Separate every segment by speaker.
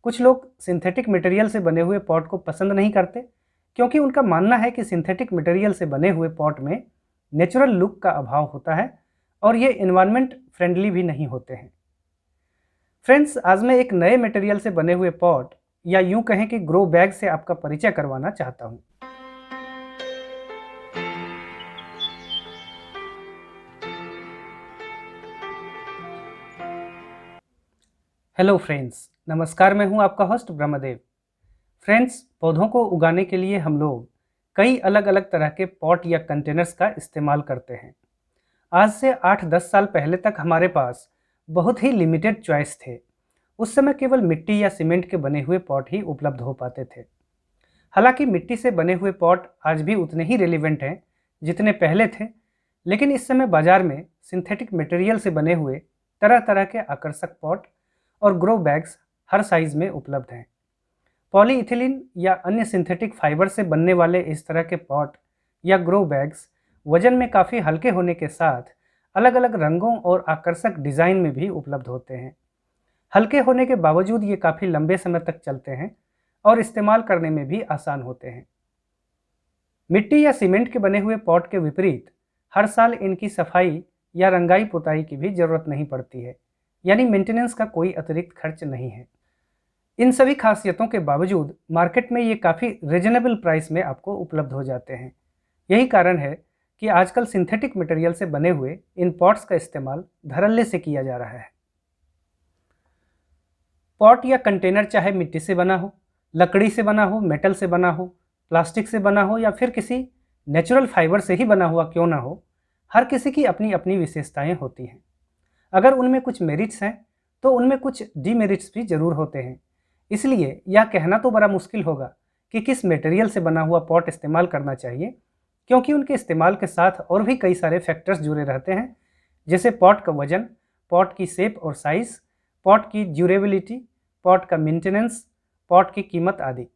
Speaker 1: कुछ लोग synthetic material से बने हुए पॉट को पसंद नहीं करते क्योंकि उनका मानना है कि सिंथेटिक मटेरियल से बने हुए पॉट में नेचुरल लुक का अभाव होता है और ये एनवायरनमेंट फ्रेंडली भी नहीं होते हैं। फ्रेंड्स, आज मैं एक नए मटेरियल से बने हुए पॉट या यूं कहें कि ग्रो बैग से आपका परिचय करवाना चाहता हूं। हेलो फ्रेंड्स, नमस्कार। मैं हूं आपका होस्ट ब्रह्मदेव। फ्रेंड्स, पौधों को उगाने के लिए हम लोग कई अलग अलग तरह के पॉट या कंटेनर्स का इस्तेमाल करते हैं। आज से 8-10 साल पहले तक हमारे पास बहुत ही लिमिटेड चॉइस थे। उस समय केवल मिट्टी या सीमेंट के बने हुए पॉट ही उपलब्ध हो पाते थे। हालांकि मिट्टी से बने हुए पॉट आज भी उतने ही रिलेवेंट हैं जितने पहले थे, लेकिन इस समय बाजार में सिंथेटिक मटेरियल से बने हुए तरह तरह के आकर्षक पॉट और ग्रो बैग्स हर साइज में उपलब्ध हैं। पॉलीइथिलीन या अन्य सिंथेटिक फाइबर से बनने वाले इस तरह के पॉट या ग्रो बैग्स वजन में काफ़ी हल्के होने के साथ अलग अलग रंगों और आकर्षक डिज़ाइन में भी उपलब्ध होते हैं। हल्के होने के बावजूद ये काफ़ी लंबे समय तक चलते हैं और इस्तेमाल करने में भी आसान होते हैं। मिट्टी या सीमेंट के बने हुए पॉट के विपरीत हर साल इनकी सफाई या रंगाई पुताई की भी ज़रूरत नहीं पड़ती है, यानी मेंटेनेंस का कोई अतिरिक्त खर्च नहीं है। इन सभी खासियतों के बावजूद मार्केट में ये काफ़ी रिजनेबल प्राइस में आपको उपलब्ध हो जाते हैं। यही कारण है कि आजकल सिंथेटिक मटेरियल से बने हुए इन पॉट्स का इस्तेमाल धड़ल्ले से किया जा रहा है। पॉट या कंटेनर चाहे मिट्टी से बना हो, लकड़ी से बना हो, मेटल से बना हो, प्लास्टिक से बना हो या फिर किसी नेचुरल फाइबर से ही बना हुआ क्यों ना हो, हर किसी की अपनी अपनी विशेषताएं होती हैं। अगर उनमें कुछ मेरिट्स हैं तो उनमें कुछ डीमेरिट्स भी जरूर होते हैं। इसलिए यह कहना तो बड़ा मुश्किल होगा कि किस मटेरियल से बना हुआ पॉट इस्तेमाल करना चाहिए, क्योंकि उनके इस्तेमाल के साथ और भी कई सारे फैक्टर्स जुड़े रहते हैं, जैसे पॉट का वजन, पॉट की शेप और साइज़, पॉट की ड्यूरेबिलिटी, पॉट का मेंटेनेंस, पॉट की कीमत आदि।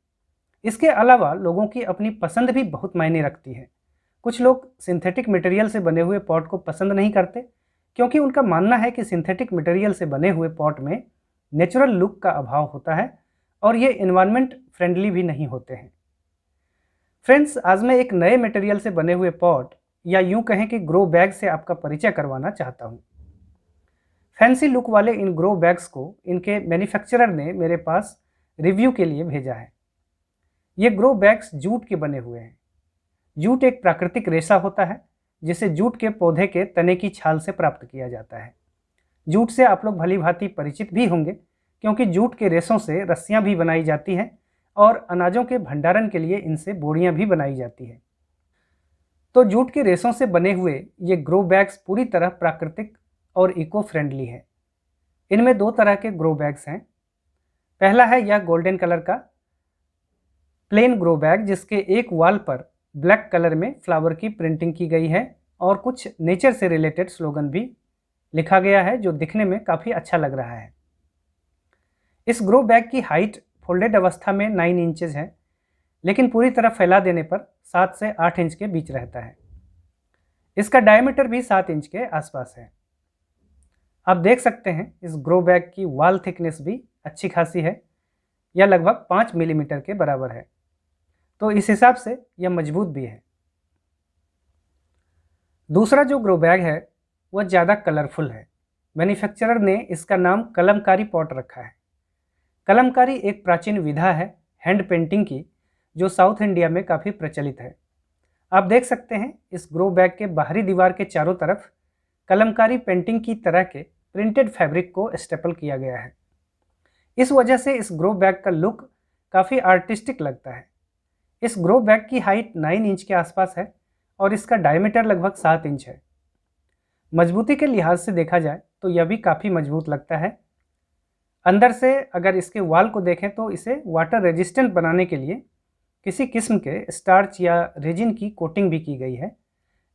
Speaker 1: इसके अलावा लोगों की अपनी पसंद भी बहुत मायने रखती है। कुछ लोग सिंथेटिक मटेरियल से बने हुए पॉट को पसंद नहीं करते क्योंकि उनका मानना है कि सिंथेटिक मटेरियल से बने हुए पॉट में नेचुरल लुक का अभाव होता है और ये एनवायरनमेंट फ्रेंडली भी नहीं होते हैं। फ्रेंड्स, आज मैं एक नए मटेरियल से बने हुए पॉट या यूं कहें कि ग्रो बैग से आपका परिचय करवाना चाहता हूं। फैंसी लुक वाले इन ग्रो बैग्स को इनके मैन्युफैक्चरर ने मेरे पास रिव्यू के लिए भेजा है। ये ग्रो बैग्स जूट के बने हुए हैं। जूट एक प्राकृतिक रेशा होता है जिसे जूट के पौधे के तने की छाल से प्राप्त किया जाता है। जूट से आप लोग भली भांति परिचित भी होंगे क्योंकि जूट के रेशों से रस्सियां भी बनाई जाती हैं और अनाजों के भंडारण के लिए इनसे बोरियां भी बनाई जाती हैं। तो जूट के रेशों से बने हुए ये ग्रो बैग्स पूरी तरह प्राकृतिक और इको फ्रेंडली है। इनमें दो तरह के ग्रो बैग्स हैं। पहला है यह गोल्डन कलर का प्लेन ग्रो बैग जिसके एक वाल पर ब्लैक कलर में फ्लावर की प्रिंटिंग की गई है और कुछ नेचर से रिलेटेड स्लोगन भी लिखा गया है जो दिखने में काफ़ी अच्छा लग रहा है। इस ग्रो बैग की हाइट फोल्डेड अवस्था में 9 इंचेस है, लेकिन पूरी तरह फैला देने पर 7 से 8 इंच के बीच रहता है। इसका डायमीटर भी 7 इंच के आसपास है। आप देख सकते हैं इस ग्रो बैग की वॉल थिकनेस भी अच्छी खासी है, यह लगभग 5 मिलीमीटर के बराबर है, तो इस हिसाब से यह मजबूत भी है। दूसरा जो ग्रो बैग है वह ज़्यादा कलरफुल है। मैन्युफैक्चरर ने इसका नाम कलमकारी पॉट रखा है। कलमकारी एक प्राचीन विधा है हैंड पेंटिंग की जो साउथ इंडिया में काफ़ी प्रचलित है। आप देख सकते हैं इस ग्रो बैग के बाहरी दीवार के चारों तरफ कलमकारी पेंटिंग की तरह के प्रिंटेड फैब्रिक को स्टेपल किया गया है। इस वजह से इस ग्रो बैग का लुक काफ़ी आर्टिस्टिक लगता है। इस ग्रो बैग की हाइट 9 इंच के आसपास है और इसका डायमीटर लगभग 7 इंच है। मजबूती के लिहाज से देखा जाए तो यह भी काफ़ी मजबूत लगता है। अंदर से अगर इसके वाल को देखें तो इसे वाटर रेजिस्टेंट बनाने के लिए किसी किस्म के स्टार्च या रेजिन की कोटिंग भी की गई है,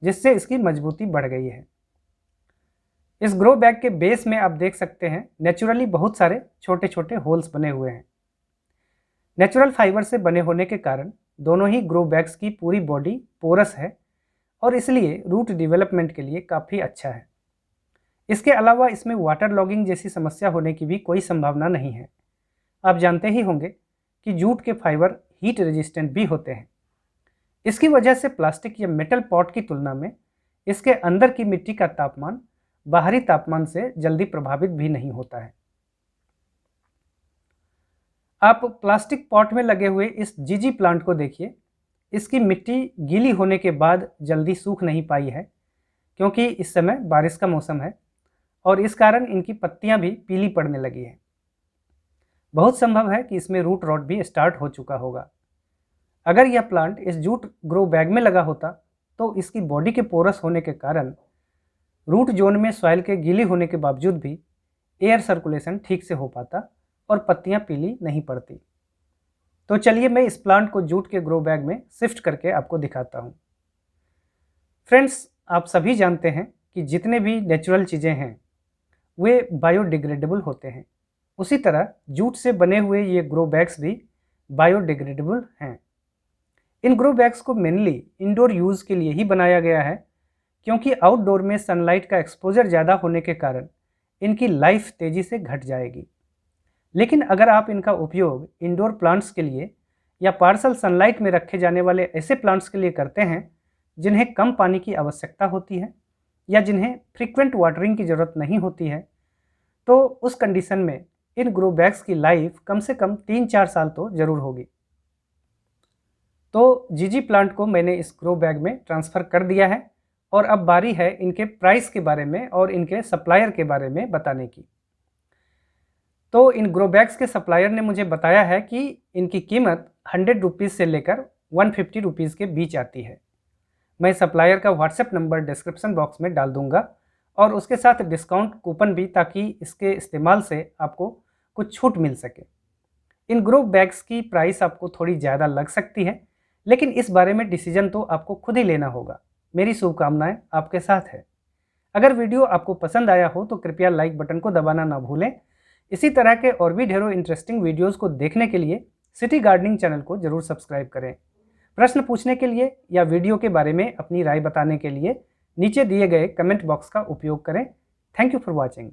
Speaker 1: जिससे इसकी मजबूती बढ़ गई है। इस ग्रो बैग के बेस में आप देख सकते हैं नेचुरली बहुत सारे छोटे छोटे होल्स बने हुए हैं। नेचुरल फाइबर से बने होने के कारण दोनों ही ग्रो बैग्स की पूरी बॉडी पोरस है और इसलिए रूट डेवलपमेंट के लिए काफ़ी अच्छा है। इसके अलावा इसमें वाटर लॉगिंग जैसी समस्या होने की भी कोई संभावना नहीं है आप जानते ही होंगे कि जूट के फाइबर हीट रेजिस्टेंट भी होते हैं। इसकी वजह से प्लास्टिक या मेटल पॉट की तुलना में इसके अंदर की मिट्टी का तापमान बाहरी तापमान से जल्दी प्रभावित भी नहीं होता है। आप प्लास्टिक पॉट में लगे हुए इस जीजी प्लांट को देखिए। इसकी मिट्टी गीली होने के बाद जल्दी सूख नहीं पाई है, क्योंकि इस समय बारिश का मौसम है और इस कारण इनकी पत्तियां भी पीली पड़ने लगी हैं। बहुत संभव है कि इसमें रूट रॉट भी स्टार्ट हो चुका होगा। अगर यह प्लांट इस जूट ग्रो बैग में लगा होता तो इसकी बॉडी के पोरस होने के कारण रूट जोन में सॉइल के गीली होने के बावजूद भी एयर सर्कुलेशन ठीक से हो पाता और पत्तियां पीली नहीं पड़ती। तो चलिए मैं इस प्लांट को जूट के ग्रो बैग में शिफ्ट करके आपको दिखाता हूँ। फ्रेंड्स, आप सभी जानते हैं कि जितने भी नेचुरल चीज़ें हैं वे बायोडिग्रेडेबल होते हैं। उसी तरह जूट से बने हुए ये ग्रो बैग्स भी बायोडिग्रेडेबल हैं। इन ग्रो बैग्स को मेनली इंडोर यूज़ के लिए ही बनाया गया है, क्योंकि आउटडोर में सनलाइट का एक्सपोजर ज़्यादा होने के कारण इनकी लाइफ तेज़ी से घट जाएगी। लेकिन अगर आप इनका उपयोग इंडोर प्लांट्स के लिए या पार्शल सनलाइट में रखे जाने वाले ऐसे प्लांट्स के लिए करते हैं जिन्हें कम पानी की आवश्यकता होती है या जिन्हें फ्रीक्वेंट वाटरिंग की ज़रूरत नहीं होती है, तो उस कंडीशन में इन ग्रो बैग्स की लाइफ कम से कम 3-4 साल तो ज़रूर होगी। तो जीजी प्लांट को मैंने इस ग्रो बैग में ट्रांसफ़र कर दिया है और अब बारी है इनके प्राइस के बारे में और इनके सप्लायर के बारे में बताने की। तो इन ग्रो बैग्स के सप्लायर ने मुझे बताया है कि इनकी कीमत 100 रुपीज़ से लेकर 150 रुपीज़ के बीच आती है। मैं सप्लायर का व्हाट्सएप नंबर डिस्क्रिप्शन बॉक्स में डाल दूंगा और उसके साथ डिस्काउंट कूपन भी, ताकि इसके इस्तेमाल से आपको कुछ छूट मिल सके। इन ग्रो बैग्स की प्राइस आपको थोड़ी ज़्यादा लग सकती है, लेकिन इस बारे में डिसीजन तो आपको खुद ही लेना होगा। मेरी शुभकामनाएं आपके साथ है। अगर वीडियो आपको पसंद आया हो तो कृपया लाइक बटन को दबाना ना भूलें। इसी तरह के और भी ढेरों इंटरेस्टिंग वीडियोस को देखने के लिए सिटी गार्डनिंग चैनल को जरूर सब्सक्राइब करें। प्रश्न पूछने के लिए या वीडियो के बारे में अपनी राय बताने के लिए नीचे दिए गए कमेंट बॉक्स का उपयोग करें। Thank you for watching.